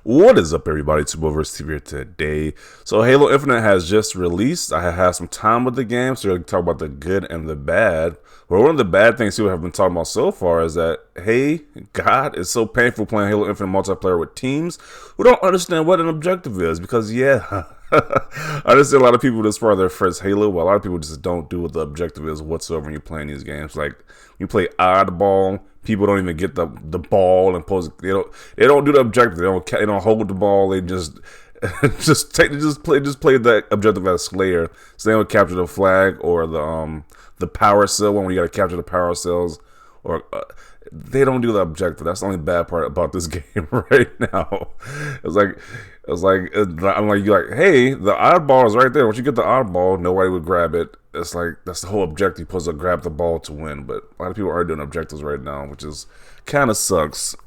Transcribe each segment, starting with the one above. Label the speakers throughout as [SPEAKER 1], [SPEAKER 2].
[SPEAKER 1] What is up, everybody? Tuboverse TV here today. So, Halo Infinite has just released. I have had some time with the game, so we're going to talk about the good and the bad. Well, one of the bad things people have been talking about so far is that, hey, God, it's so painful playing Halo Infinite multiplayer with teams who don't understand what an objective is. Because, yeah, I understand a lot of people just for their first Halo, but a lot of people just don't do what the objective is whatsoever when you're playing these games. Like, you play oddball. People don't even get the ball and pose. They don't do the objective. They don't hold the ball. They just play that objective as Slayer. So they don't capture the flag or the power cell when you got to capture the power cells, or they don't do the objective. That's the only bad part about this game right now. I'm like, you're like, hey, the oddball is right there. Once you get the oddball, nobody would grab it. It's like, that's the whole objective. You're supposed to grab the ball to win. But a lot of people are doing objectives right now, which is kind of sucks.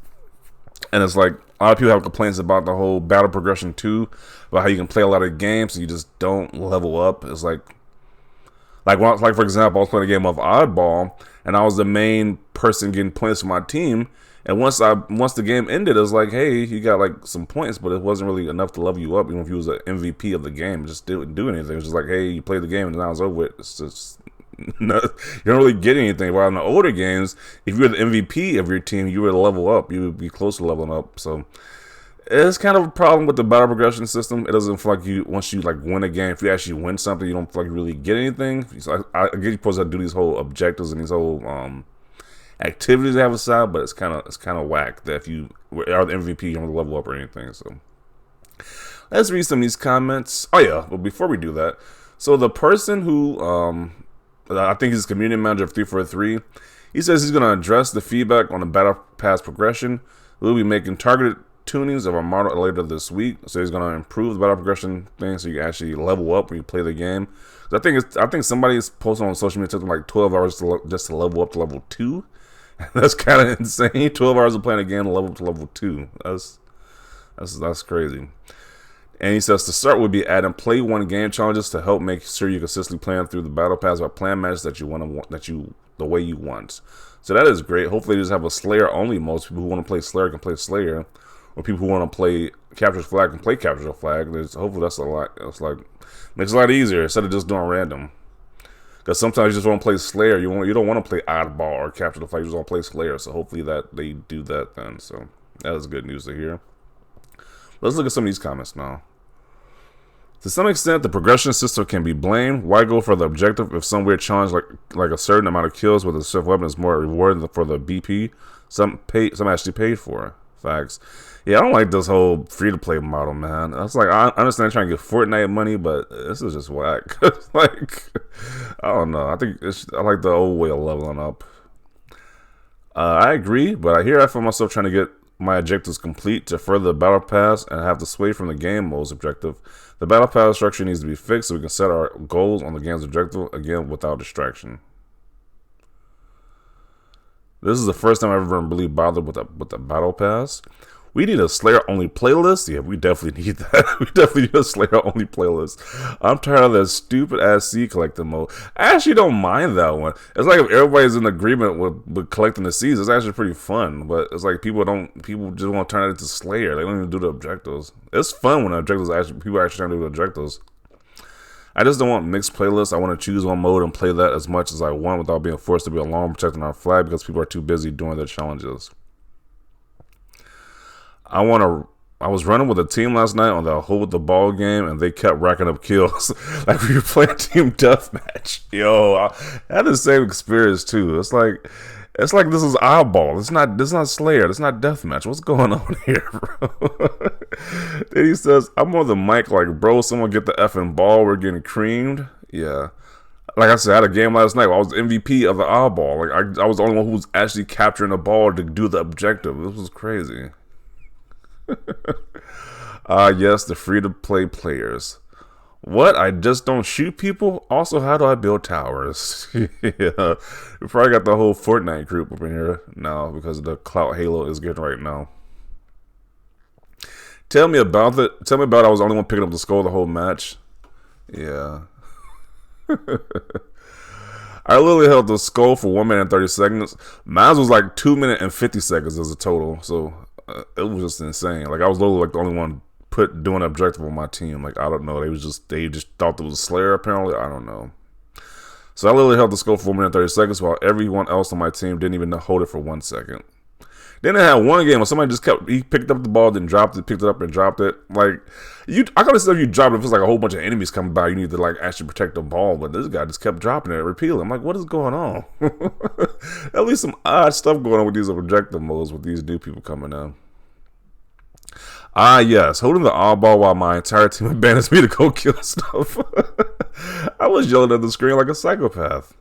[SPEAKER 1] And it's like, a lot of people have complaints about the whole battle progression too, about how you can play a lot of games and you just don't level up. It's like for example, I was playing a game of oddball and I was the main person getting points for my team. And once the game ended, it was like, hey, you got like some points, but it wasn't really enough to level you up. Even if you was an MVP of the game, it just didn't do anything. It was just like, hey, you played the game and now it's over with. It's just no, you don't really get anything. While in the older games, if you were the MVP of your team, you were to level up. You would be close to leveling up. So it's kind of a problem with the battle progression system. It doesn't feel like once you like win a game, if you actually win something, you don't feel like you really get anything. So I get you're supposed to do these whole objectives and these whole activities they have aside, but it's kind of whack that if you are the MVP, you don't level up or anything. So let's read some of these comments. Oh yeah, but before we do that, so the person who I think he's community manager of 343, he says he's going to address the feedback on the battle pass progression. We'll be making targeted tunings of our model later this week, so he's going to improve the battle progression thing so you can actually level up when you play the game. So I think somebody's posted on social media like 12 hours just to level up to level 2. That's kind of insane. 12 hours of playing a game to level up to level 2. That's crazy. And he says to start would be adding play one game challenges to help make sure you're consistently playing through the battle pass by playing matches that the way you want. So that is great. Hopefully they just have a Slayer only. Most people who want to play Slayer can play Slayer, or people who want to play Capture the Flag can play Capture the Flag. Hopefully that's a lot. It's like makes it a lot easier instead of just doing random. Because sometimes you just want to play Slayer. You don't want to play oddball or Capture the Flag. You just want to play Slayer. So hopefully that they do that then. So that is good news to hear. Let's look at some of these comments now. To some extent, the progression system can be blamed. Why go for the objective if some weird challenge like a certain amount of kills with a self weapon is more rewarding for the BP? Some actually paid for. Facts. Yeah, I don't like this whole free-to-play model, man. It's like, I understand trying to get Fortnite money, but this is just whack. Like, I don't know. I like the old way of leveling up. I agree, but I find myself trying to get my objectives complete to further the battle pass and have to sway from the game mode's objective. The battle pass structure needs to be fixed so we can set our goals on the game's objective again without distraction. This is the first time I've ever really bothered with the battle pass. We need a Slayer only playlist. Yeah, we definitely need that. We definitely need a Slayer only playlist. I'm tired of that stupid ass seed collecting mode. I actually don't mind that one. It's like if everybody's in agreement with collecting the seeds, it's actually pretty fun. But it's like people just want to turn it into Slayer. They don't even do the objectives. It's fun when people actually trying to do the objectives. I just don't want mixed playlists. I want to choose one mode and play that as much as I want without being forced to be alone protecting our flag because people are too busy doing their challenges. I was running with a team last night on the hold the ball game, and they kept racking up kills. Like we were playing team deathmatch. Yo, I had the same experience too. It's like this is oddball. It's not Slayer. It's not deathmatch. What's going on here, bro? Then he says, I'm on the mic like, bro, someone get the effing ball. We're getting creamed. Yeah. Like I said, I had a game last night where I was the MVP of the oddball. Like I was the only one who was actually capturing the ball to do the objective. This was crazy. Yes, the free-to-play players. What? I just don't shoot people? Also, how do I build towers? Yeah, we probably got the whole Fortnite group up in here now because of the clout Halo is getting right now. Tell me about I was the only one picking up the skull the whole match. Yeah. I literally held the skull for 1 minute and 30 seconds. Mine was like 2 minutes and 50 seconds as a total. So It was just insane. Like, I was literally like the only one doing objective on my team. Like, I don't know. They just thought it was a Slayer. Apparently, I don't know. So I literally held the scope for 1 minute and 30 seconds, while everyone else on my team didn't even hold it for 1 second. Then I had one game where somebody just he picked up the ball, then dropped it, picked it up and dropped it. Like, I could have said if you dropped it, if it's like a whole bunch of enemies coming by, you need to like actually protect the ball. But this guy just kept dropping it repeatedly. I'm like, what is going on? At least some odd stuff going on with these objective modes with these new people coming in. Yes, holding the odd ball while my entire team abandons me to go kill stuff. I was yelling at the screen like a psychopath.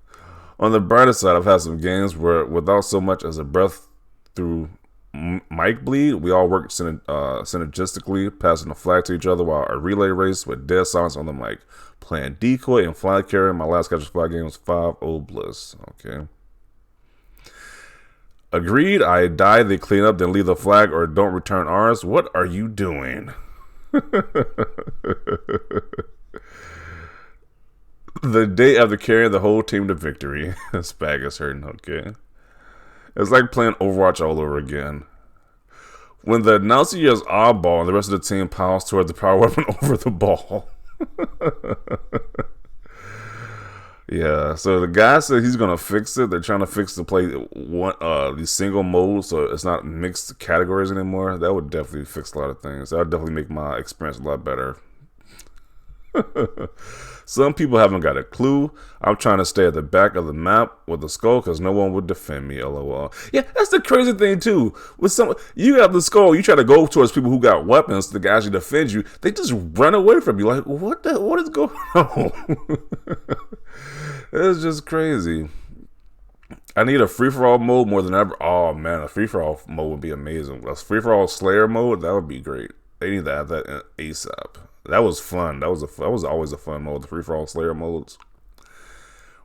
[SPEAKER 1] On the brighter side, I've had some games where, without so much as a breath through mic bleed, we all work synergistically, passing the flag to each other while a relay race with dead silence on the mic, playing decoy and flag carrier. My last capture flag game was 5-0 Bliss. Okay. Agreed. I die, they clean up, then leave the flag or don't return ours. What are you doing? The day after carrying the whole team to victory. Spag is hurting, okay. It's like playing Overwatch all over again. When the announcer yells oddball and the rest of the team piles toward the power weapon over the ball. Yeah, so the guy said he's gonna fix it. They're trying to fix these single modes so it's not mixed categories anymore. That would definitely fix a lot of things. That would definitely make my experience a lot better. Some people haven't got a clue. I'm trying to stay at the back of the map with the skull because no one would defend me. LOL. Yeah, that's the crazy thing too. You got the skull, you try to go towards people who got weapons to actually defend you. They just run away from you. Like, what is going on? It's just crazy. I need a free-for-all mode more than ever. Oh man, a free-for-all mode would be amazing. A free-for-all Slayer mode, that would be great. They need to have that in ASAP. That was fun. That was always a fun mode, the free-for-all Slayer modes.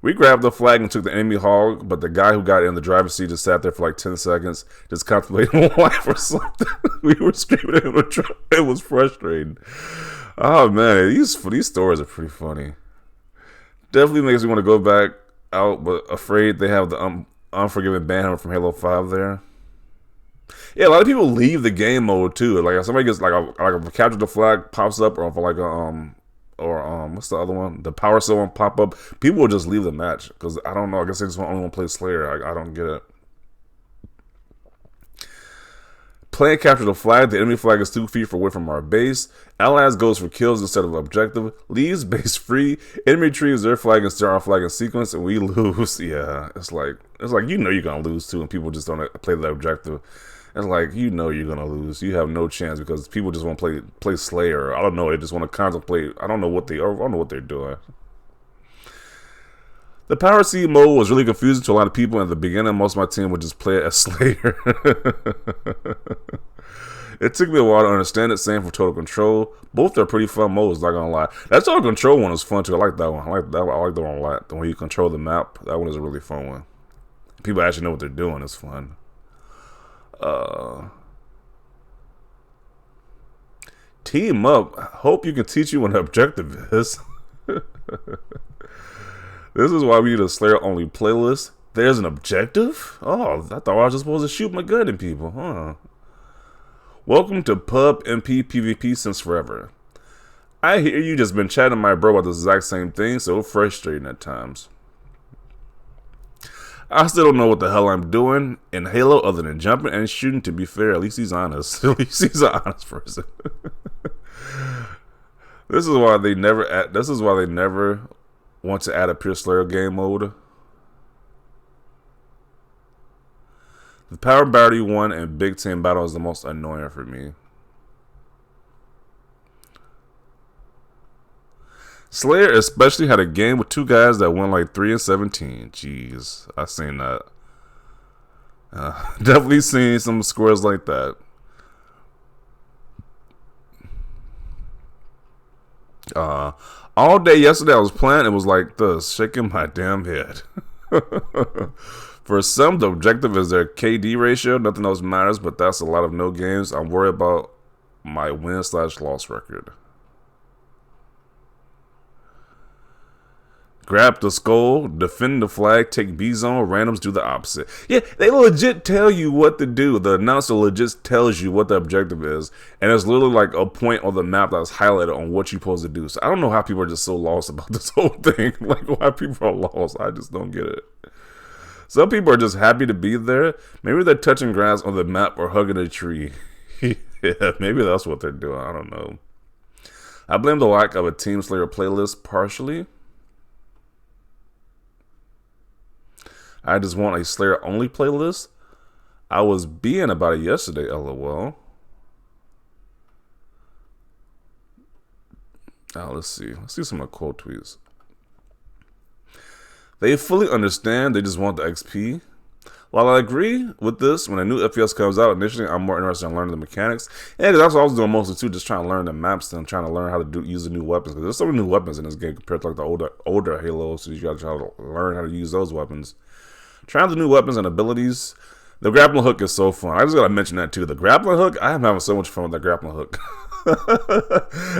[SPEAKER 1] We grabbed the flag and took the enemy hog, but the guy who got in the driver's seat just sat there for like 10 seconds, just contemplating life or something. We were screaming at him. It was frustrating. Oh man, these stories are pretty funny. Definitely makes me want to go back out, but afraid they have the Unforgiven Banhammer from Halo 5 there. Yeah, a lot of people leave the game mode too. Like if somebody gets like a capture the flag pops up, or for like what's the other one? The power cell one pop up. People will just leave the match because I don't know. I guess they just only want to play Slayer. I don't get it. Playing capture the flag. The enemy flag is 2 feet away from our base. Allies goes for kills instead of objective. Leaves base free. Enemy retrieves their flag and start our flag in sequence, and we lose. Yeah, it's like you're gonna lose too, and people just don't play the objective. It's like you're gonna lose. You have no chance because people just want to play Slayer. I don't know. They just want to contemplate. I don't know what they're doing. The Power Seed mode was really confusing to a lot of people. In the beginning, most of my team would just play it as Slayer. It took me a while to understand it. Same for Total Control. Both are pretty fun modes, not gonna lie. That Total Control one was fun too. I like that one. I like that one a lot. The one you control the map. That one is a really fun one. People actually know what they're doing. It's fun. Team up. Hope you can teach you what an objective is. This is why we need a Slayer only playlist. There's an objective? Oh, I thought I was just supposed to shoot my gun at people, huh? Welcome to Pub MP PvP since forever. I hear you just been chatting to my bro about the exact same thing, so frustrating at times. I still don't know what the hell I'm doing in Halo other than jumping and shooting. To be fair, at least he's honest. At least he's an honest person. This is why they never want to add a pure Slayer game mode. The Power Battery 1 and Big Team Battle is the most annoying for me. Slayer especially had a game with 2 guys that went like 3-17. Jeez, I seen that. Definitely seen some scores like that. All day yesterday I was playing, it was like this, shaking my damn head. For some, the objective is their KD ratio. Nothing else matters, but that's a lot of no games. I'm worried about my win/loss record. Grab the skull, defend the flag, take B zone, randoms do the opposite. Yeah, they legit tell you what to do. The announcer legit tells you what the objective is. And it's literally like a point on the map that's highlighted on what you're supposed to do. So I don't know how people are just so lost about this whole thing. Like, why people are lost. I just don't get it. Some people are just happy to be there. Maybe they're touching grass on the map or hugging a tree. Yeah, maybe that's what they're doing. I don't know. I blame the lack of a Team Slayer playlist partially. I just want a Slayer only playlist. I was being about it yesterday, lol. Let's see. Let's see some of the quote tweets. They fully understand, they just want the XP. While I agree with this, when a new FPS comes out, initially I'm more interested in learning the mechanics. And that's what I was doing mostly too, just trying to learn the maps and trying to learn how to use the new weapons. Because there's so many new weapons in this game compared to like the older Halo, so you gotta try to learn how to use those weapons. Trying the new weapons and abilities. The grappling hook is so fun. I just gotta mention that too. The grappling hook, I am having so much fun with that grappling hook.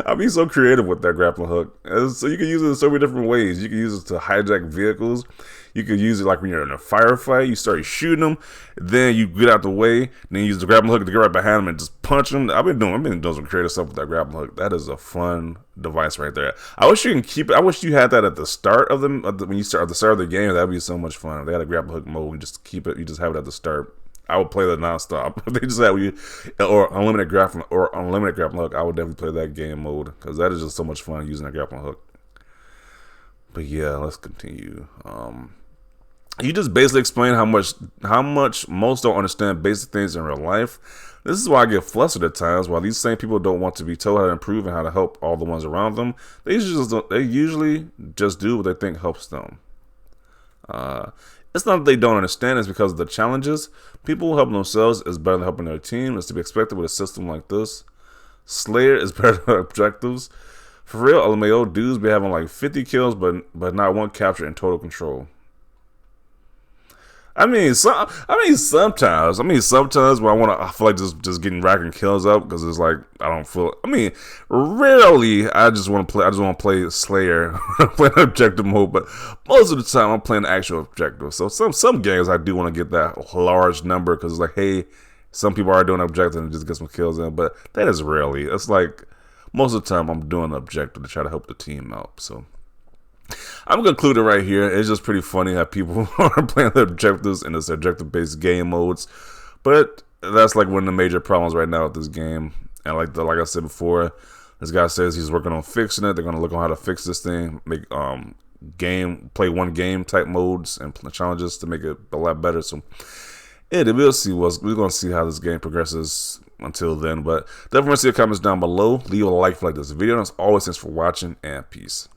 [SPEAKER 1] I'll be so creative with that grappling hook. So you can use it in so many different ways. You can use it to hijack vehicles. You can use it like when you're in a firefight. You start shooting them, then you get out the way, then you use the grappling hook to get right behind them and just punch them. I've been doing some creative stuff with that grappling hook. That is a fun device right there. I wish you can keep it. I wish you had that at the start of them. When you start at the start of the game, that'd be so much fun. If they had a grappling hook mode, and just keep it. You just have it at the start. I would play that nonstop. If they just had you or unlimited grappling hook, I would definitely play that game mode because that is just so much fun using that grappling hook. But yeah, let's continue. You just basically explain how much most don't understand basic things in real life. This is why I get flustered at times. While these same people don't want to be told how to improve and how to help all the ones around them, they usually just do what they think helps them. It's not that they don't understand, it's because of the challenges. People who help themselves is better than helping their team. It's to be expected with a system like this. Slayer is better than objectives. For real, LMAO dudes be having like 50 kills, but not one capture in total control. Sometimes when I feel like just getting racking kills up because it's like I don't feel. Rarely I just want to play Slayer, play objective mode. But most of the time I'm playing the actual objective. So some games I do want to get that large number because it's like, hey, some people are doing objective and just get some kills in. But that is rarely. It's like most of the time I'm doing the objective to try to help the team out. So. I'm concluding right here. It's just pretty funny how people are playing the objectives in this objective-based game modes, but that's like one of the major problems right now with this game. And like I said before, this guy says he's working on fixing it. They're gonna look on how to fix this thing, make play one game type modes and challenges to make it a lot better. So yeah, we're gonna see how this game progresses until then. But definitely see your comments down below. Leave a like for this video. And as always, thanks for watching and peace.